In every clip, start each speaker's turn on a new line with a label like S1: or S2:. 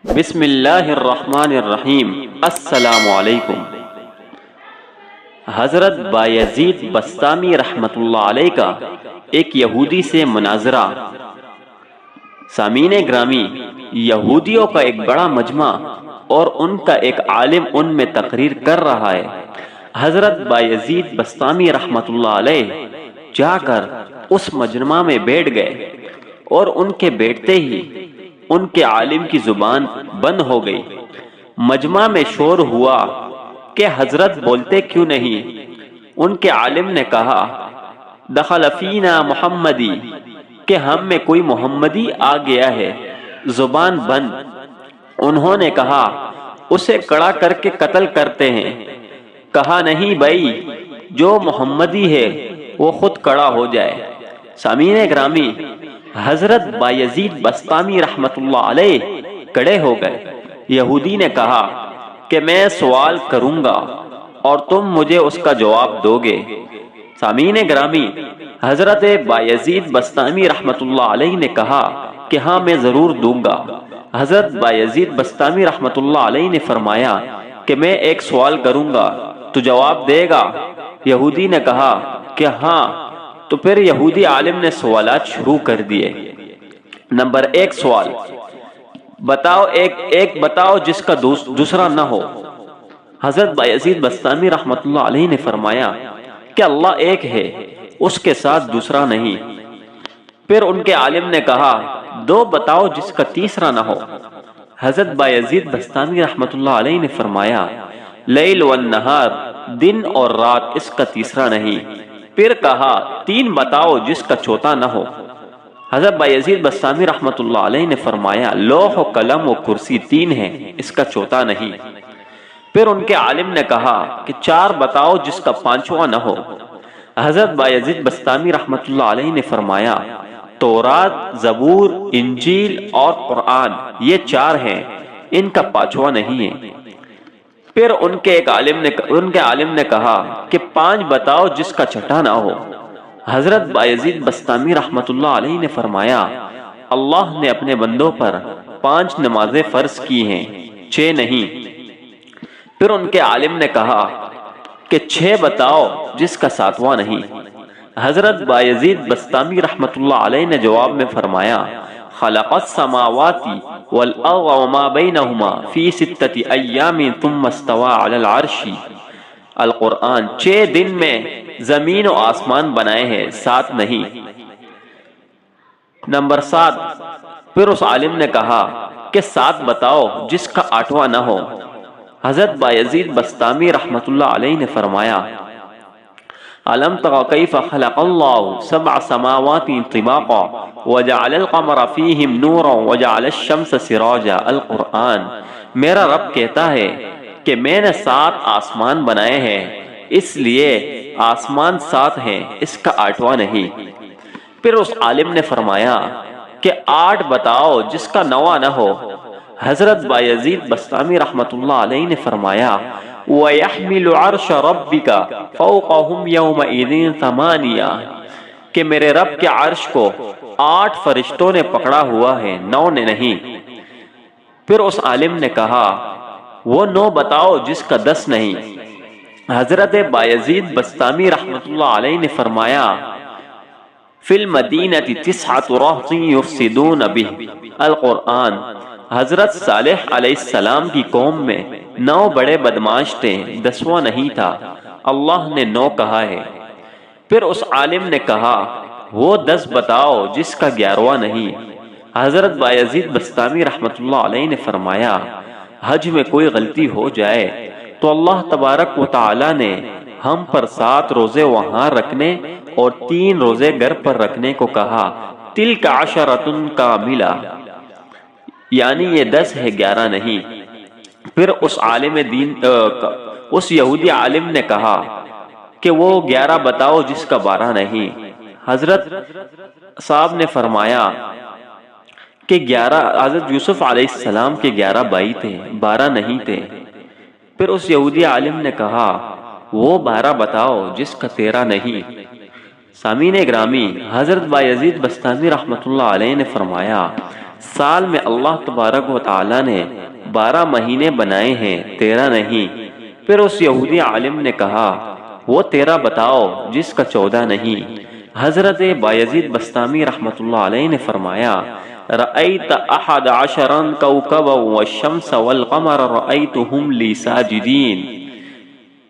S1: بسم اللہ الرحمن الرحیم۔ السلام علیکم۔ حضرت بایزید بسطامی رحمۃ اللہ علیہ کا ایک یہودی سے مناظرہ۔ سامعین گرامی، یہودیوں کا ایک بڑا مجمع اور ان کا ایک عالم ان میں تقریر کر رہا ہے۔ حضرت بایزید بسطامی رحمۃ اللہ علیہ جا کر اس مجمع میں بیٹھ گئے اور ان کے بیٹھتے ہی ان کے عالم کی زبان بند ہو گئی۔ مجمع میں شور ہوا کہ حضرت بولتے کیوں نہیں؟ ان کے عالم نے کہا، دخل فینا محمدی، کہ ہم میں کوئی محمدی آ گیا ہے۔ زبان بند۔ انہوں نے کہا، اسے کڑا کر کے قتل کرتے ہیں۔ کہا، نہیں بھائی، جو محمدی ہے وہ خود کڑا ہو جائے۔ سامعین گرامی، حضرت بایزید بسطامی رحمۃ اللہ علیہ کھڑے ہو گئے۔ یہودی نے کہا کہ میں سوال کروں گا اور تم مجھے اس کا جواب دو گے۔ سامعین گرامی، حضرت بایزید بسطامی رحمۃ اللہ علیہ نے کہا کہ ہاں، میں ضرور دوں گا۔ حضرت بایزید بسطامی رحمۃ اللہ علیہ نے فرمایا کہ میں ایک سوال کروں گا، تو جواب دے گا؟ یہودی نے کہا کہ ہاں۔ تو پھر یہودی عالم نے سوالات شروع کر دیے۔ نمبر 1 سوال، بتاؤ ایک بتاؤ جس کا دوسرا نہ ہو۔ حضرت بایزید بسطامی رحمۃ اللہ علیہ نے فرمایا کہ اللہ ایک ہے، اس کے ساتھ دوسرا نہیں۔ پھر ان کے عالم نے کہا، 2 بتاؤ جس کا تیسرا نہ ہو۔ حضرت بایزید بسطامی رحمۃ اللہ علیہ نے فرمایا، لیل والنہار، دن اور رات، اس کا تیسرا نہیں۔ پھر کہا، 3 بتاؤ جس کا چوتھا نہ ہو۔ حضرت بایزید بسطامی رحمۃ اللہ علیہ نے فرمایا، لوح و قلم و کرسی 3 ہیں، اس کا چوتھا نہیں۔ پھر ان کے عالم نے کہا کہ 4 بتاؤ جس کا 5واں نہ ہو۔ حضرت بایزید بسطامی رحمۃ اللہ علیہ نے فرمایا، تورات، زبور، انجیل اور قرآن، یہ 4 ہیں، ان کا 5واں نہیں ہے۔ پھر ان کے عالم نے کہا کہ 5 بتاؤ جس کا چھٹا نہ ہو۔ حضرت بایزید بسطامی رحمۃ اللہ علیہ نے فرمایا، اللہ نے اپنے بندوں پر 5 نمازیں فرض کی ہیں، 6 نہیں۔ پھر ان کے عالم نے کہا کہ 6 بتاؤ جس کا 7واں نہیں۔ حضرت بایزید بسطامی رحمۃ اللہ علیہ نے جواب میں فرمایا، خلق السماوات والارض وما بینہما فی 6 ایام ثم استوى علی العرش۔ القرآن، 6 دن میں زمین و آسمان بنائے ہیں، 7 نہیں۔ نمبر 7، پھر اس عالم نے کہا کہ 7 بتاؤ جس کا 8واں نہ ہو۔ حضرت بایزید بسطامی رحمۃ اللہ علیہ نے فرمایا، ألم تر كيف خلق الله 7 سماوات طباقا وجعل القمر فيهم نورا وجعل الشمس سراجا۔ القرآن، میرا رب کہتا ہے کہ میں نے 7 آسمان بنائے ہیں، اس لیے آسمان 7 ہیں، اس کا 8واں نہیں۔ پھر اس عالم نے فرمایا کہ 8 بتاؤ جس کا 9واں نہ ہو۔ حضرت بایزید بسطامی رحمۃ اللہ علیہ نے فرمایا، وَيَحْمِلُ عَرْشَ رَبِّكَ فَوْقَهُمْ يَوْمَئِذٍ 8، کہ میرے رب کے عرش کو 8 فرشتوں نے پکڑا ہوا ہے، 9 نے نہیں۔ پھر اس عالم نے کہا، وہ 9 بتاؤ جس کا 10 نہیں۔ حضرت بایزید بسطامی رحمۃ اللہ علیہ نے فرمایا، فِي الْمَدِينَةِ 9 رَهْطٍ يُفْسِدُونَ بِهِ۔ القرآن، حضرت صالح علیہ السلام کی قوم میں 9 بڑے بدماش تھے، 10واں نہیں تھا۔ اللہ نے 9 کہا ہے۔ پھر اس عالم نے کہا، وہ 10 بتاؤ جس کا 11واں نہیں۔ حضرت بایزید بسطامی رحمۃ اللہ علیہ نے فرمایا، حج میں کوئی غلطی ہو جائے تو اللہ تبارک و تعالی نے ہم پر 7 روزے وہاں رکھنے اور 3 روزے گھر پر رکھنے کو کہا، تلک عشرۃ کاملہ، یعنی یہ 10 ہے، 11 نہیں۔ پھر اس یہودی عالم نے کہا کہ وہ 11 بتاؤ جس کا 12 نہیں۔ حضرت صاحب نے فرمایا کہ حضرت یوسف علیہ السلام کے 11 بھائی تھے، 12 نہیں تھے۔ پھر اس یہودی عالم نے کہا، وہ 12 بتاؤ جس کا 13 نہیں۔ سامعین گرامی، حضرت بایزید بسطامی رحمۃ اللہ علیہ نے فرمایا، سال میں اللہ تبارک و تعالی نے 12 مہینے بنائے ہیں، 13 نہیں۔ پھر اس یہودی عالم نے کہا وہ 13 بتاؤ جس کا 14 نہیں۔ حضرت بایزید بسطامی رحمت اللہ علیہ نے فرمایا رأیت 11 کوكبا والشمس والقمر رأیتهم لی ساجدین۔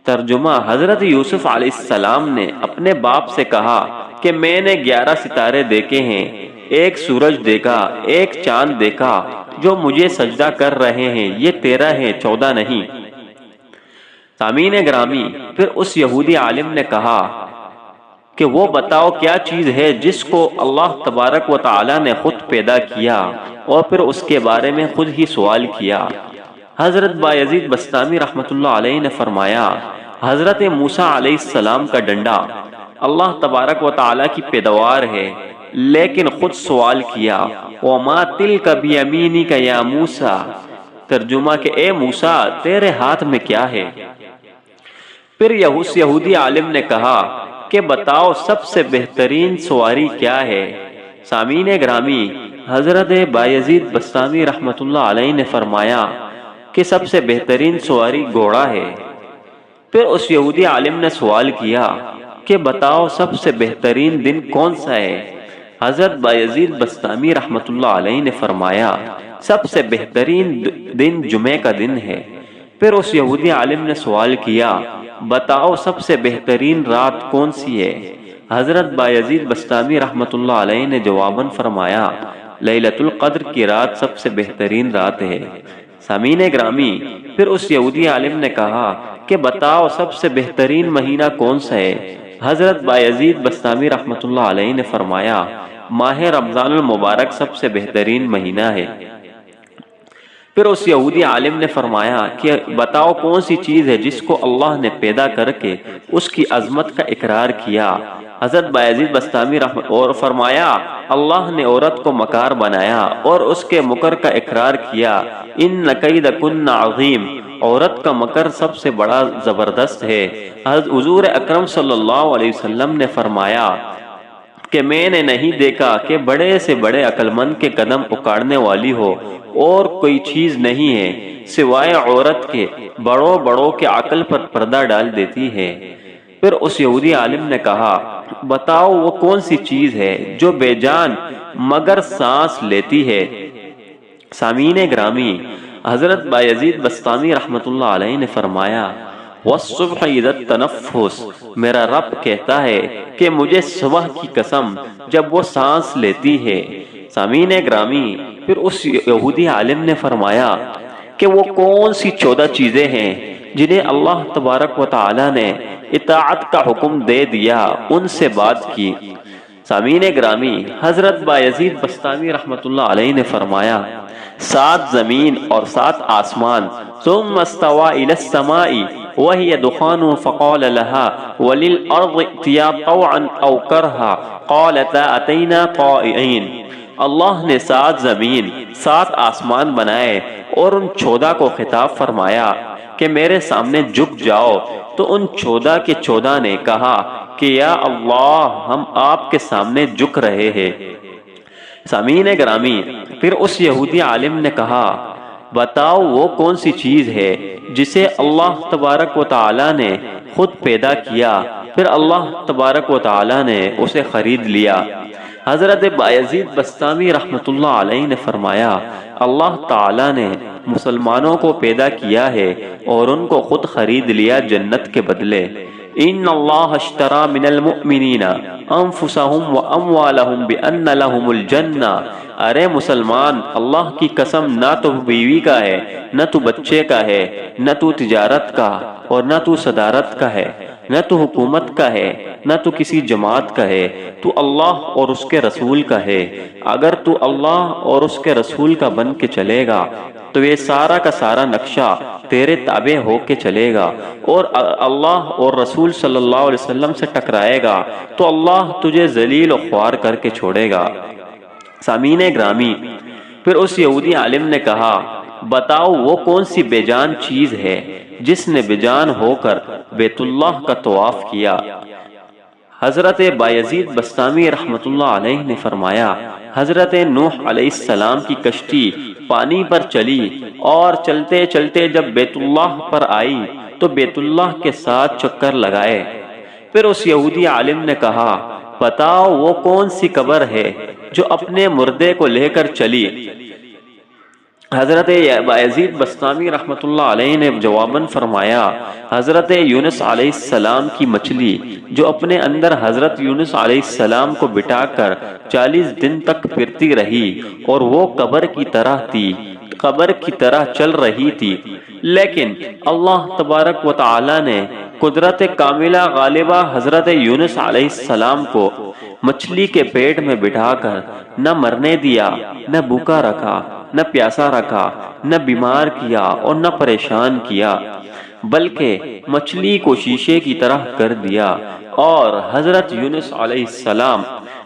S1: ترجمہ، حضرت یوسف علیہ السلام نے اپنے باپ سے کہا کہ میں نے 11 ستارے دیکھے ہیں، ایک سورج دیکھا، ایک چاند دیکھا جو مجھے سجدہ کر رہے ہیں، یہ 13 ہیں، 14 نہیں۔ سامعین گرامی، پھر اس یہودی عالم نے کہا کہ وہ بتاؤ کیا چیز ہے جس کو اللہ تبارک و تعالی نے خود پیدا کیا اور پھر اس کے بارے میں خود ہی سوال کیا۔ حضرت بایزید بسطامی رحمت اللہ علیہ نے فرمایا حضرت موسیٰ علیہ السلام کا ڈنڈا اللہ تبارک و تعالی کی پیداوار ہے، لیکن خود سوال کیا وَمَا تِلْكَ بِيَمِينِكَ يَا موسیٰ۔ ترجمہ کہ اے موسیٰ تیرے ہاتھ میں کیا ہے؟ پھر یہودی عالم نے کہا کہ بتاؤ سب سے بہترین سواری کیا ہے؟ سامعین گرامی، حضرت بایزید بسطامی رحمت اللہ علیہ نے فرمایا کہ سب سے بہترین سواری گھوڑا ہے۔ پھر اس یہودی عالم نے سوال کیا کہ بتاؤ سب سے بہترین دن کون سا ہے؟ حضرت بایزید بسطامی رحمت اللہ علیہ نے فرمایا سب سے بہترین دن جمعہ کا دن ہے۔ پھر اس یہودی عالم نے سوال کیا بتاؤ سب سے بہترین رات کون سی ہے؟ حضرت بایزید بسطامی رحمت اللہ علیہ نے جواباً فرمایا لیلۃ القدر کی رات سب سے بہترین رات ہے۔ سامعین گرامی، پھر اس یہودی عالم نے کہا کہ بتاؤ سب سے بہترین مہینہ کون سا ہے؟ حضرت بایزید بسطامی رحمت اللہ علیہ نے فرمایا ماہ رمضان المبارک سب سے بہترین مہینہ ہے۔ پھر اس یہودی عالم نے فرمایا کہ بتاؤ کون سی چیز ہے جس کو اللہ نے پیدا کر کے اس کی عظمت کا اقرار کیا؟ حضرت بایزید بسطامی رحمت اور فرمایا اللہ نے عورت کو مکار بنایا اور اس کے مکر کا اقرار کیا ان کیدکن عظیم، عورت کا مکر سب سے بڑا زبردست ہے۔ حضور اکرم صلی اللہ علیہ وسلم نے فرمایا کہ میں نے نہیں دیکھا کہ بڑے سے بڑے عقل مند کے قدم اکاڑنے والی ہو اور کوئی چیز نہیں ہے سوائے عورت کے بڑوں کے عقل پر پردہ ڈال دیتی ہے۔ پھر اس یہودی عالم نے کہا بتاؤ وہ کون سی چیز ہے جو بے جان مگر سانس لیتی ہے؟ سامعین گرامی، حضرت بایزید بسطامی رحمت اللہ علیہ نے فرمایا والصبح اذا التنفس، میرا رب کہتا ہے کہ مجھے صبح کی قسم جب وہ سانس لیتی ہے۔ سامعین گرامی، پھر اس یہودی عالم نے فرمایا کہ وہ کون سی 14 چیزیں ہیں جنہیں اللہ تبارک و تعالی نے اطاعت کا حکم دے دیا، ان سے بات کی۔ سامعین گرامی، حضرت بایزید بسطامی رحمت اللہ علیہ نے فرمایا 7 زمین اور 7 آسمان ثم استوى الى السماء وهي دخان فقال لها وللارض ائتيا طوعا او كرها قالتا اتينا طائعين۔ اللہ نے 7 زمین 7 آسمان بنائے اور ان 14 کو خطاب فرمایا کہ میرے سامنے جھک جاؤ، تو ان 14 کے 14 نے کہا کہ یا اللہ ہم آپ کے سامنے جھک رہے ہیں۔ سامعین گرامی، پھر اس یہودی عالم نے کہا بتاؤ وہ کون سی چیز ہے جسے اللہ تبارک و تعالی نے خود پیدا کیا، پھر اللہ تبارک و تعالی نے اسے خرید لیا۔ حضرت بایزید بسطامی رحمت اللہ علیہ نے فرمایا اللہ تعالی نے مسلمانوں کو پیدا کیا ہے اور ان کو خود خرید لیا جنت کے بدلے۔ ان اللہ اشترى من المؤمنین انفسهم واموالهم بان لهم الجنہ۔ ارے مسلمان، اللہ کی قسم نہ تو بیوی کا ہے، نہ تو بچے کا ہے، نہ تو تجارت کا اور نہ تو صدارت کا ہے، نہ تو حکومت کا ہے، نہ تو کسی جماعت کا ہے، تو اللہ اور اس کے رسول کا ہے۔ اگر تو اللہ اور اس کے رسول کا بن کے چلے گا تو یہ سارا کا سارا نقشہ تیرے تابع ہو کے چلے گا، اور اللہ اور رسول صلی اللہ علیہ وسلم سے ٹکرائے گا تو اللہ تجھے ذلیل و خوار کر کے چھوڑے گا۔ سامعین گرامی، پھر اس یہودی عالم نے کہا بتاؤ وہ کون سی بے جان چیز ہے جس نے بے جان ہو کر بیت اللہ کا طواف کیا؟ حضرت بایزید بسطامی رحمت اللہ علیہ نے فرمایا، حضرت نوح علیہ السلام کی کشتی پانی پر چلی اور چلتے چلتے جب بیت اللہ پر آئی تو بیت اللہ کے ساتھ چکر لگائے۔ پھر اس یہودی عالم نے کہا، بتاؤ وہ کون سی قبر ہے جو اپنے مردے کو لے کر چلی؟ حضرت بایزید بسطامی رحمت اللہ علیہ نے جواباً فرمایا، حضرت یونس علیہ السلام کی مچھلی جو اپنے اندر حضرت یونس علیہ السلام کو بٹا کر 40 دن تک پھرتی رہی اور وہ قبر کی طرح تھی، قبر کی طرح چل رہی تھی، لیکن اللہ تبارک و تعالی نے قدرت کاملہ غالبہ حضرت یونس علیہ السلام کو مچھلی کے پیٹ میں بٹھا کر نہ مرنے دیا، نہ بھوکا رکھا، نہ پیاسا رکھا، نہ بیمار کیا اور نہ پریشان کیا، بلکہ مچھلی کو شیشے کی طرح کر دیا اور حضرت یونس علیہ السلام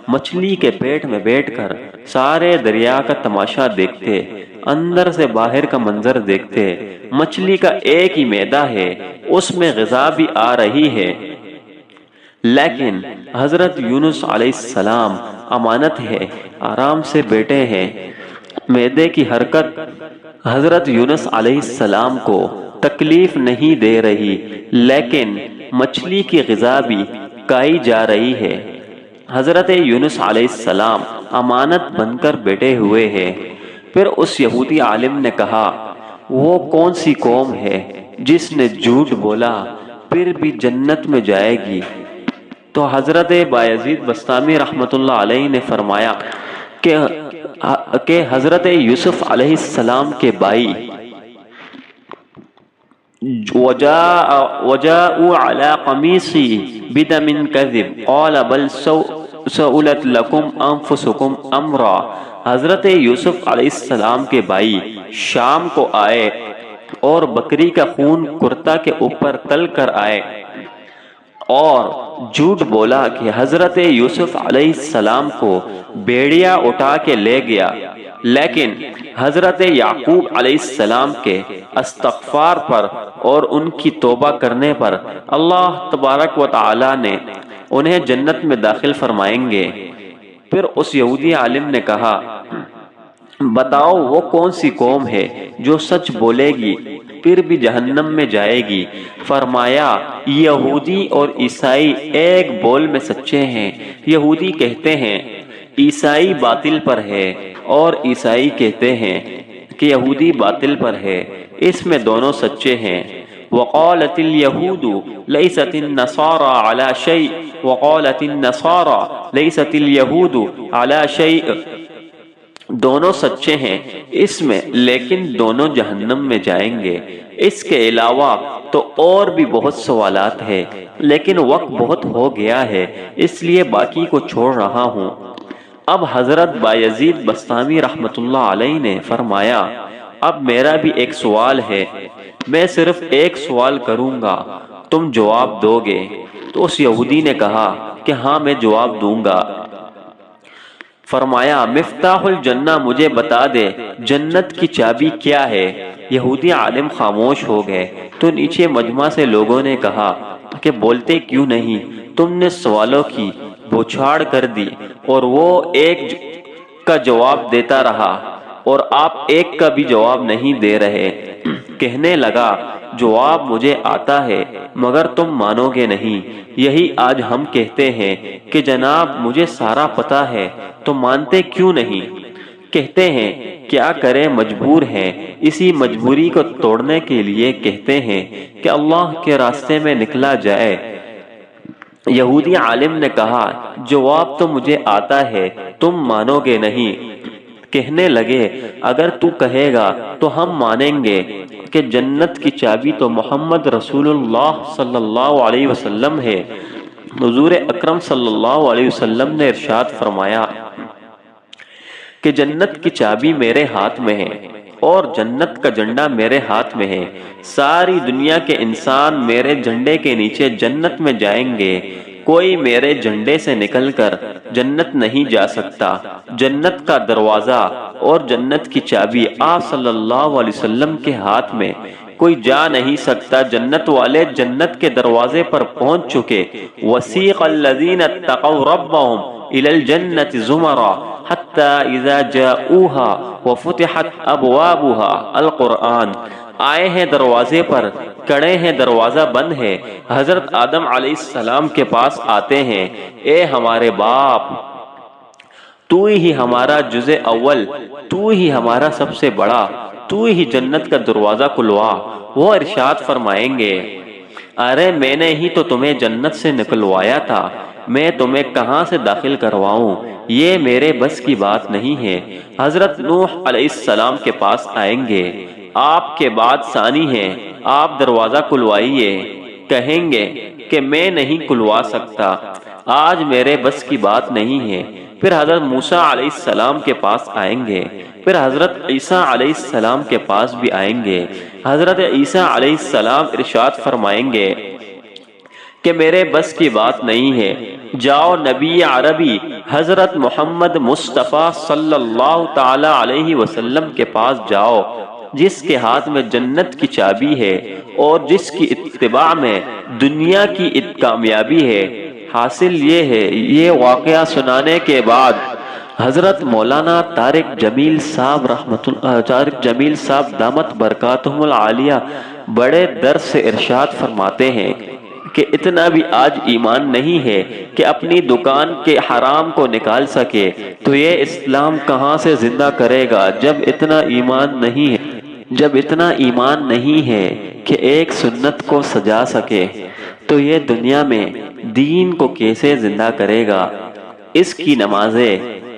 S1: مچھلی کے پیٹ میں بیٹھ کر سارے دریا کا تماشا دیکھتے، اندر سے باہر کا منظر دیکھتے۔ مچھلی کا ایک ہی معدہ ہے، اس میں غذا بھی آ رہی ہے، لیکن حضرت یونس علیہ السلام امانت ہے، آرام سے بیٹھے ہیں۔ معدے کی حرکت حضرت یونس علیہ السلام کو تکلیف نہیں دے رہی، لیکن مچھلی کی غذا بھی کھائی جا رہی ہے۔ حضرت یونس علیہ السلام امانت بن کر بیٹھے ہوئے ہیں۔ پھر اس یہودی عالم نے کہا، وہ کون سی قوم ہے جس نے جھوٹ بولا پھر بھی جنت میں جائے گی؟ تو حضرت بایزید بسطامی رحمت اللہ علیہ نے فرمایا کہ حضرت یوسف علیہ السلام کے بھائی وَجَاءُوا عَلَىٰ قَمِيصِهِ بِدَمٍ كَذِبٍ قَالَ بَلْ سَوْلَتْ لَكُمْ أَنفُسُكُمْ أَمْرًا۔ حضرت یوسف علیہ السلام کے بھائی شام کو آئے اور بکری کا خون کرتا کے اوپر تل کر آئے اور جھوٹ بولا کہ حضرت یوسف علیہ السلام کو بیڑیا اٹھا کے لے گیا، لیکن حضرت یعقوب علیہ السلام کے استغفار پر اور ان کی توبہ کرنے پر اللہ تبارک و تعالی نے انہیں جنت میں داخل فرمائیں گے۔ پھر اس یہودی عالم نے کہا، بتاؤ وہ کون سی قوم ہے جو سچ بولے گی پھر بھی جہنم میں جائے گی؟ فرمایا، یہودی اور عیسائی ایک بول میں سچے ہیں۔ یہودی کہتے ہیں عیسائی باطل پر ہے اور عیسائی کہتے ہیں کہ یہودی باطل پر ہے، اس میں دونوں سچے ہیں۔ وقالت اليهود ليست النصارى على شيء وقالت النصارى ليست اليهود على شيء، دونوں سچے ہیں اس میں، لیکن دونوں جہنم میں جائیں گے۔ اس کے علاوہ تو اور بھی بہت سوالات ہیں، لیکن وقت بہت ہو گیا ہے، اس لیے باقی کو چھوڑ رہا ہوں۔ اب حضرت بایزید بسطامی رحمت اللہ علیہ نے فرمایا، اب میرا بھی ایک سوال ہے، میں صرف ایک سوال کروں گا، تم جواب دو گے؟ تو اس یہودی نے کہا کہ ہاں میں جواب دوں گا۔ فرمایا، مفتاح الجنہ مجھے بتا دے، جنت کی چابی کیا ہے؟ یہودی عالم خاموش ہو گئے تو نیچے مجمع سے لوگوں نے کہا کہ بولتے کیوں نہیں؟ تم نے سوالوں کی بوچھاڑ کر دی اور وہ ایک کا جواب دیتا رہا اور آپ ایک کا بھی جواب نہیں دے رہے۔ کہنے لگا، جواب مجھے آتا ہے مگر تم مانو گے نہیں۔ یہی آج ہم کہتے ہیں کہ جناب مجھے سارا پتا ہے، تو مانتے کیوں نہیں؟ کہتے ہیں کیا کریں، مجبور ہیں، اسی مجبوری کو توڑنے کے لیے کہتے ہیں کہ اللہ کے راستے میں نکلا جائے۔ یہودی عالم نے کہا، جواب تو مجھے آتا ہے، تم مانو گے نہیں۔ کہنے لگے، اگر تو کہے گا تو ہم مانیں گے کہ جنت کی چابی تو محمد رسول اللہ صلی اللہ علیہ وسلم ہے۔ حضور اکرم صلی اللہ علیہ وسلم نے ارشاد فرمایا کہ جنت کی چابی میرے ہاتھ میں ہے اور جنت کا جھنڈا میرے ہاتھ میں ہے، ساری دنیا کے انسان میرے جھنڈے کے نیچے جنت میں جائیں گے، کوئی میرے جھنڈے سے نکل کر جنت نہیں جا سکتا۔ جنت کا دروازہ اور جنت کی چابی آپ صلی اللہ علیہ وسلم کے ہاتھ میں، کوئی جا نہیں سکتا۔ جنت والے جنت کے دروازے پر پہنچ چکے۔ وسیق الذین اتقوا ربهم الى الجنة زمرا حتى اذا جاءوها وفتحت ابوابها۔ القرآن۔ آئے ہیں دروازے پر، کڑے ہیں دروازہ بند ہے، حضرت آدم علیہ السلام کے پاس آتے ہیں، اے ہمارے باپ، تو ہی ہمارا جز اول، تو ہی ہمارا سب سے بڑا، تو ہی جنت کا دروازہ کھلوا۔ وہ ارشاد فرمائیں گے، ارے میں نے ہی تو تمہیں جنت سے نکلوایا تھا، میں تمہیں کہاں سے داخل کرواؤں، یہ میرے بس کی بات نہیں ہے۔ حضرت نوح علیہ السلام کے پاس آئیں گے، آپ کے بعد ثانی ہیں، آپ دروازہ کھلوائیے۔ کہیں گے کہ میں نہیں کھلوا سکتا، آج میرے بس کی بات نہیں ہے۔ پھر حضرت موسیٰ علیہ السلام کے پاس آئیں گے، پھر حضرت عیسیٰ علیہ السلام کے پاس بھی آئیں گے۔ حضرت عیسیٰ علیہ السلام ارشاد فرمائیں گے کہ میرے بس کی بات نہیں ہے، جاؤ نبی عربی حضرت محمد مصطفیٰ صلی اللہ تعالی علیہ وسلم کے پاس جاؤ، جس کے ہاتھ میں جنت کی چابی ہے اور جس کی اتباع میں دنیا کی کامیابی ہے۔ حاصل یہ ہے، یہ واقعہ سنانے کے بعد حضرت مولانا طارق جمیل صاحب دامت برکاتہم العالیہ بڑے درد سے ارشاد فرماتے ہیں کہ اتنا بھی آج ایمان نہیں ہے کہ اپنی دکان کے حرام کو نکال سکے تو یہ اسلام کہاں سے زندہ کرے گا۔ جب اتنا ایمان نہیں ہے کہ ایک سنت کو سجا سکے تو یہ دنیا میں دین کو کیسے زندہ کرے گا۔ اس کی نمازیں